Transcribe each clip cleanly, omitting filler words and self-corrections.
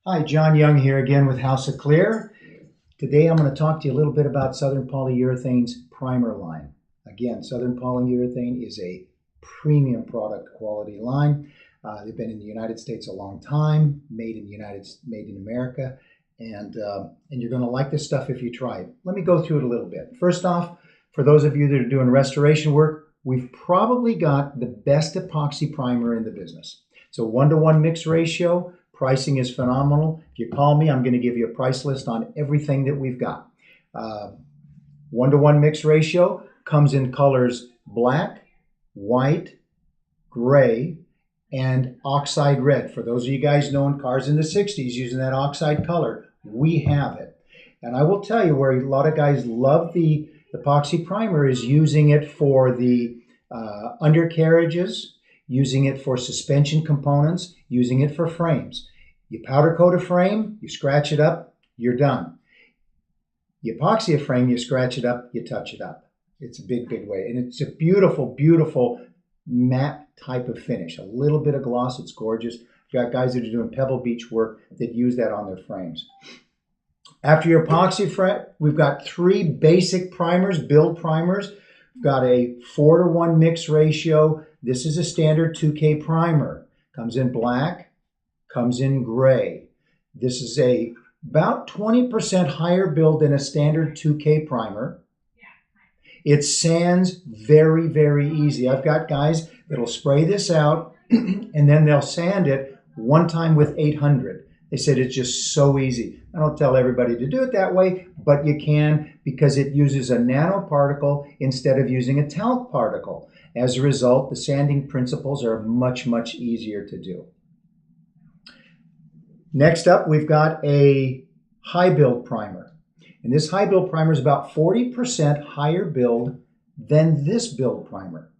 Hi, John Young here again with House of Klear. Today I'm going to talk to you a little bit about Southern Polyurethanes primer line. Again, Southern Polyurethane is a premium product quality line. They've been in the United States a long time, made in America, and you're going to like this stuff if you try it. Let me go through it a little bit. First off, for those of you that are doing restoration work, we've probably got the best epoxy primer in the business. It's a 1-to-1 mix ratio. Pricing is phenomenal. If you call me, I'm going to give you a price list on everything that we've got. 1-to-1 mix ratio comes in colors black, white, gray, and oxide red. For those of you guys knowing cars in the 60s using that oxide color, we have it. And I will tell you where a lot of guys love the epoxy primer is using it for the undercarriages, using it for suspension components, using it for frames. You powder coat a frame, you scratch it up, you're done. You epoxy a frame, you scratch it up, you touch it up. It's a big, big way. And it's a beautiful, beautiful matte type of finish. A little bit of gloss, it's gorgeous. I've got guys that are doing Pebble Beach work that use that on their frames. After your epoxy frame, we've got 3 basic primers, build primers. We've got a 4-to-1 mix ratio. This is a standard 2K primer. Comes in black, comes in gray. This is about 20% higher build than a standard 2K primer. It sands very, very easy. I've got guys that'll spray this out and then they'll sand it one time with 800. They said it's just so easy. I don't tell everybody to do it that way, but you can because it uses a nanoparticle instead of using a talc particle. As a result, the sanding principles are much, much easier to do. Next up, we've got a high build primer. And this high build primer is about 40% higher build than this build primer.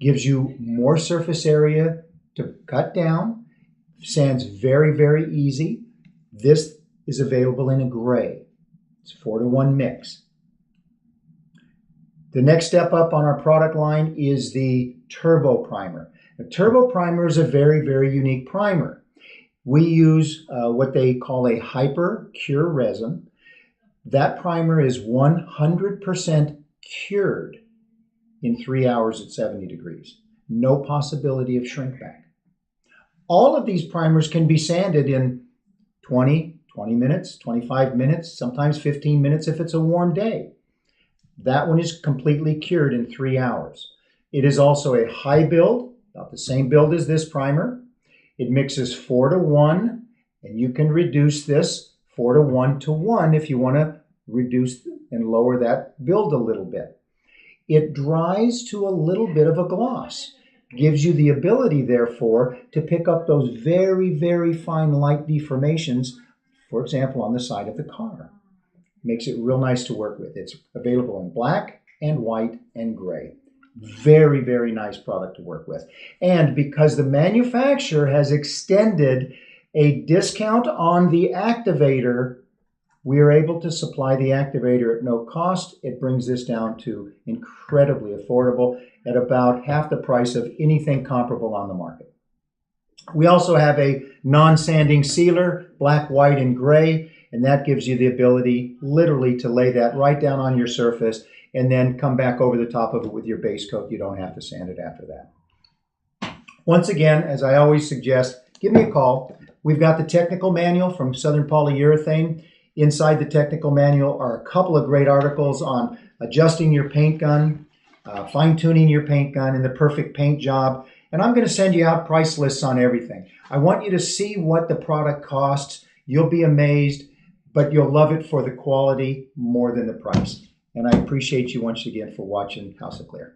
Gives you more surface area to cut down, sands very, very easy. This is available in a gray. It's a 4-to-1 mix. The next step up on our product line is the Turbo Primer. The Turbo Primer is a very, very unique primer. We use what they call a hyper cure resin. That primer is 100% cured in 3 hours at 70 degrees. No possibility of shrink back. All of these primers can be sanded in 20 minutes, 25 minutes, sometimes 15 minutes if it's a warm day. That one is completely cured in 3 hours. It is also a high build, about the same build as this primer. It mixes 4-to-1, and you can reduce this 4-to-1 to 1 if you want to reduce and lower that build a little bit. It dries to a little bit of a gloss. Gives you the ability, therefore, to pick up those very, very fine light deformations, for example, on the side of the car. Makes it real nice to work with. It's available in black and white and gray. Very, very nice product to work with. And because the manufacturer has extended a discount on the activator, we are able to supply the activator at no cost. It brings this down to incredibly affordable at about half the price of anything comparable on the market. We also have a non-sanding sealer, black, white, and gray, and that gives you the ability literally to lay that right down on your surface and then come back over the top of it with your base coat. You don't have to sand it after that. Once again, as I always suggest, give me a call. We've got the technical manual from Southern Polyurethane. Inside the technical manual are a couple of great articles on adjusting your paint gun, fine-tuning your paint gun, and the perfect paint job. And I'm going to send you out price lists on everything. I want you to see what the product costs. You'll be amazed, but you'll love it for the quality more than the price. And I appreciate you once again for watching House of Klear.